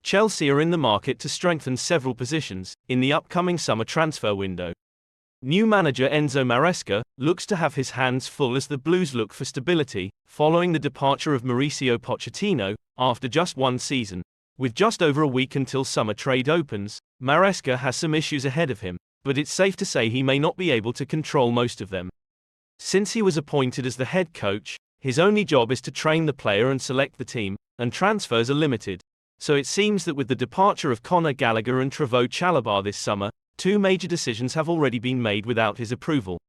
Chelsea are in the market to strengthen several positions in the upcoming summer transfer window. New manager Enzo Maresca looks to have his hands full as the Blues look for stability, following the departure of Mauricio Pochettino after just one season. With just over a week until summer trade opens, Maresca has some issues ahead of him, but it's safe to say he may not be able to control most of them. Since he was appointed as the head coach, his only job is to train the player and select the team, and transfers are limited. So it seems that with the departure of Conor Gallagher and Trevoh Chalobah this summer, two major decisions have already been made without his approval.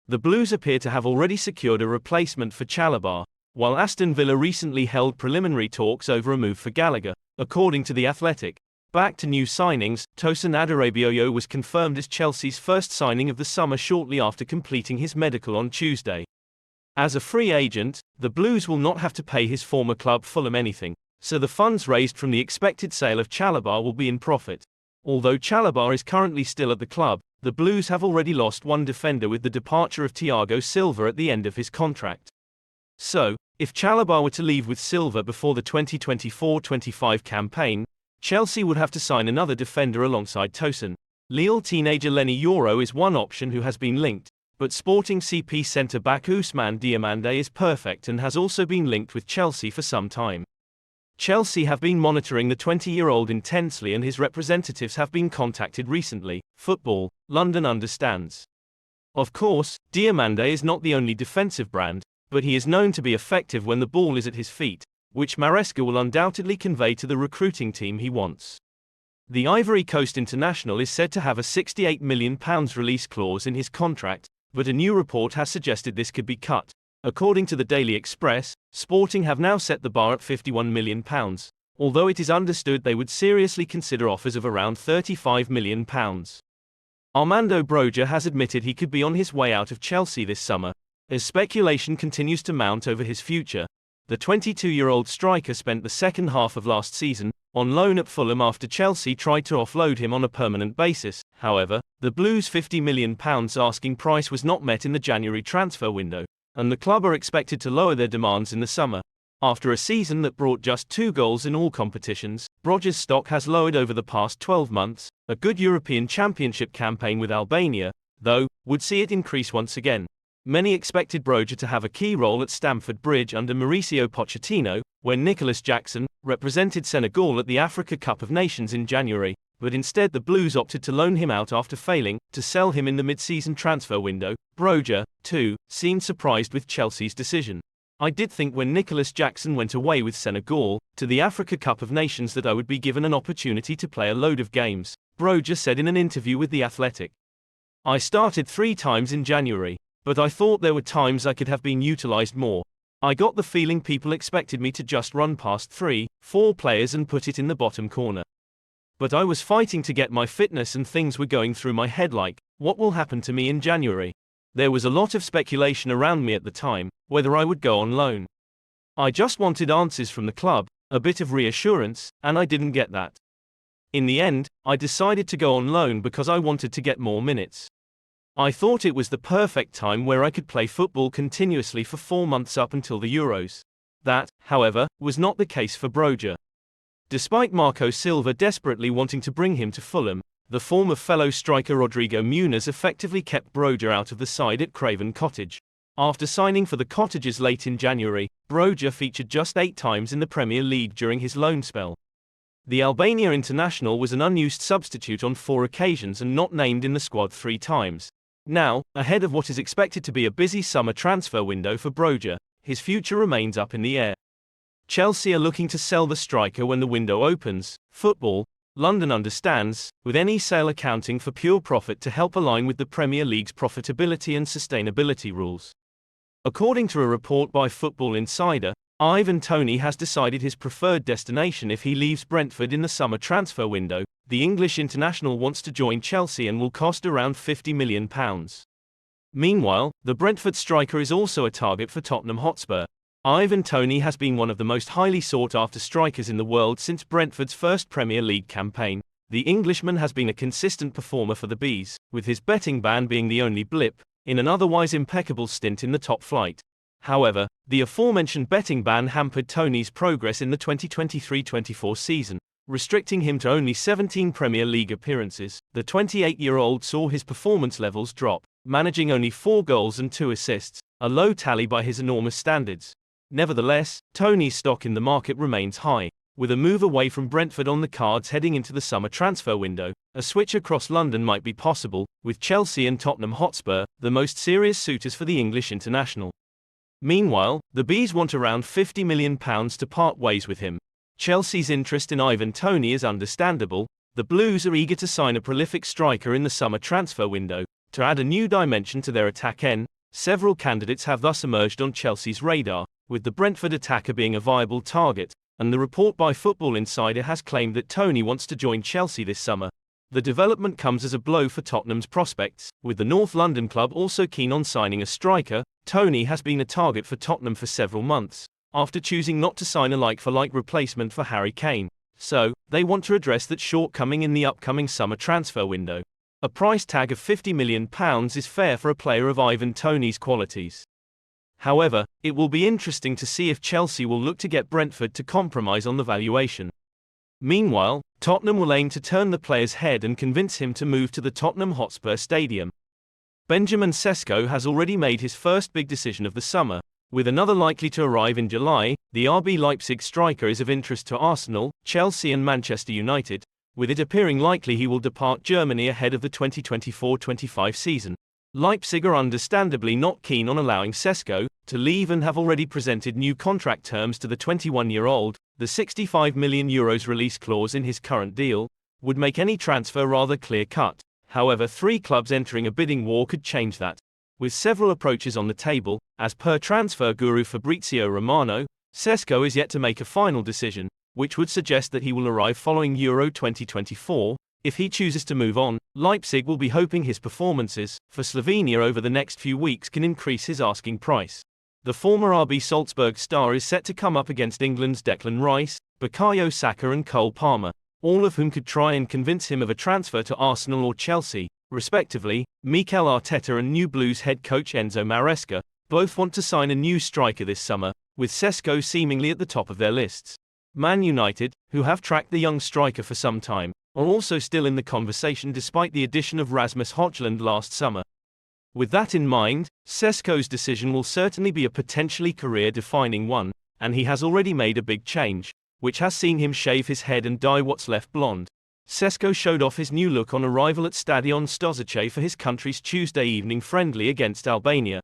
The Blues appear to have already secured a replacement for Chalobah, while Aston Villa recently held preliminary talks over a move for Gallagher, according to The Athletic. Back to new signings, Tosin Adarabioyo was confirmed as Chelsea's first signing of the summer shortly after completing his medical on Tuesday. As a free agent, the Blues will not have to pay his former club Fulham anything, so the funds raised from the expected sale of Chalobah will be in profit. Although Chalobah is currently still at the club, the Blues have already lost one defender with the departure of Thiago Silva at the end of his contract. So, if Chalobah were to leave with Silva before the 2024-25 campaign, Chelsea would have to sign another defender alongside Tosin. Lille teenager Lenny Yoro is one option who has been linked, but Sporting CP centre-back Ousmane Diomande is perfect and has also been linked with Chelsea for some time. Chelsea have been monitoring the 20-year-old intensely and his representatives have been contacted recently, Football London understands. Of course, Diomande is not the only defensive brand, but he is known to be effective when the ball is at his feet, which Maresca will undoubtedly convey to the recruiting team he wants. The Ivory Coast international is said to have a £68 million release clause in his contract, but a new report has suggested this could be cut. According to the Daily Express, Sporting have now set the bar at £51 million, although it is understood they would seriously consider offers of around £35 million. Armando Broja has admitted he could be on his way out of Chelsea this summer, as speculation continues to mount over his future. The 22-year-old striker spent the second half of last season on loan at Fulham after Chelsea tried to offload him on a permanent basis. However, the Blues' £50 million asking price was not met in the January transfer window, and the club are expected to lower their demands in the summer. After a season that brought just 2 goals in all competitions, Broja's stock has lowered over the past 12 months. A good European Championship campaign with Albania, though, would see it increase once again. Many expected Broja to have a key role at Stamford Bridge under Mauricio Pochettino, when Nicholas Jackson represented Senegal at the Africa Cup of Nations in January, but instead the Blues opted to loan him out after failing to sell him in the mid-season transfer window. Broja, too, seemed surprised with Chelsea's decision. "I did think when Nicholas Jackson went away with Senegal to the Africa Cup of Nations that I would be given an opportunity to play a load of games," Broja said in an interview with The Athletic. "I started 3 times in January, but I thought there were times I could have been utilized more. I got the feeling people expected me to just run past 3-4 players and put it in the bottom corner. But I was fighting to get my fitness and things were going through my head like, what will happen to me in January? There was a lot of speculation around me at the time, whether I would go on loan. I just wanted answers from the club, a bit of reassurance, and I didn't get that. In the end, I decided to go on loan because I wanted to get more minutes. I thought it was the perfect time where I could play football continuously for 4 months up until the Euros. That, however, was not the case for Broja. Despite Marco Silva desperately wanting to bring him to Fulham, the form of fellow striker Rodrigo Muniz effectively kept Broja out of the side at Craven Cottage. After signing for the Cottages late in January, Broja featured just 8 times in the Premier League during his loan spell. The Albania international was an unused substitute on 4 occasions and not named in the squad 3 times. Now, ahead of what is expected to be a busy summer transfer window for Broja, his future remains up in the air. Chelsea are looking to sell the striker when the window opens. Football London understands, with any sale accounting for pure profit to help align with the Premier League's profitability and sustainability rules. According to a report by Football Insider, Ivan Toney has decided his preferred destination if he leaves Brentford in the summer transfer window. The English international wants to join Chelsea and will cost around £50 million. Meanwhile, the Brentford striker is also a target for Tottenham Hotspur. Ivan Toney has been one of the most highly sought-after strikers in the world since Brentford's first Premier League campaign. The Englishman has been a consistent performer for the Bees, with his betting ban being the only blip in an otherwise impeccable stint in the top flight. However, the aforementioned betting ban hampered Toney's progress in the 2023-24 season. restricting him to only 17 Premier League appearances. The 28-year-old saw his performance levels drop, managing only 4 goals and 2 assists, a low tally by his enormous standards. Nevertheless, Toney's stock in the market remains high. With a move away from Brentford on the cards heading into the summer transfer window, a switch across London might be possible, with Chelsea and Tottenham Hotspur the most serious suitors for the English international. Meanwhile, the Bees want around £50 million to part ways with him. Chelsea's interest in Ivan Toney is understandable. The Blues are eager to sign a prolific striker in the summer transfer window, to add a new dimension to their attack end. Several candidates have thus emerged on Chelsea's radar, with the Brentford attacker being a viable target, and the report by Football Insider has claimed that Toney wants to join Chelsea this summer. The development comes as a blow for Tottenham's prospects, with the North London club also keen on signing a striker. Toney has been a target for Tottenham for several months, after choosing not to sign a like-for-like replacement for Harry Kane. So, they want to address that shortcoming in the upcoming summer transfer window. A price tag of £50 million is fair for a player of Ivan Toney's qualities. However, it will be interesting to see if Chelsea will look to get Brentford to compromise on the valuation. Meanwhile, Tottenham will aim to turn the player's head and convince him to move to the Tottenham Hotspur Stadium. Benjamin Sesko has already made his first big decision of the summer, with another likely to arrive in July. The RB Leipzig striker is of interest to Arsenal, Chelsea and Manchester United, with it appearing likely he will depart Germany ahead of the 2024-25 season. Leipzig are understandably not keen on allowing Sesko to leave and have already presented new contract terms to the 21-year-old. The €65 million release clause in his current deal would make any transfer rather clear-cut. However, 3 clubs entering a bidding war could change that. With several approaches on the table, as per transfer guru Fabrizio Romano, Sesko is yet to make a final decision, which would suggest that he will arrive following Euro 2024. If he chooses to move on, Leipzig will be hoping his performances for Slovenia over the next few weeks can increase his asking price. The former RB Salzburg star is set to come up against England's Declan Rice, Bukayo Saka and Cole Palmer, all of whom could try and convince him of a transfer to Arsenal or Chelsea, respectively. Mikel Arteta and new Blues head coach Enzo Maresca both want to sign a new striker this summer, with Sesko seemingly at the top of their lists. Man United, who have tracked the young striker for some time, are also still in the conversation despite the addition of Rasmus Højlund last summer. With that in mind, Sesko's decision will certainly be a potentially career-defining one, and he has already made a big change, which has seen him shave his head and dye what's left blonde. Sesko showed off his new look on arrival at Stadion Stožice for his country's Tuesday evening friendly against Albania.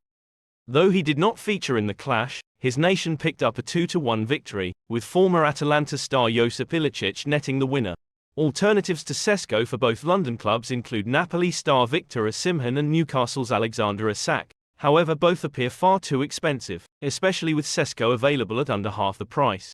Though he did not feature in the clash, his nation picked up a 2-1 victory, with former Atalanta star Josip Ilicic netting the winner. Alternatives to Sesko for both London clubs include Napoli star Victor Osimhen and Newcastle's Alexander Isak. However, both appear far too expensive, especially with Sesko available at under half the price.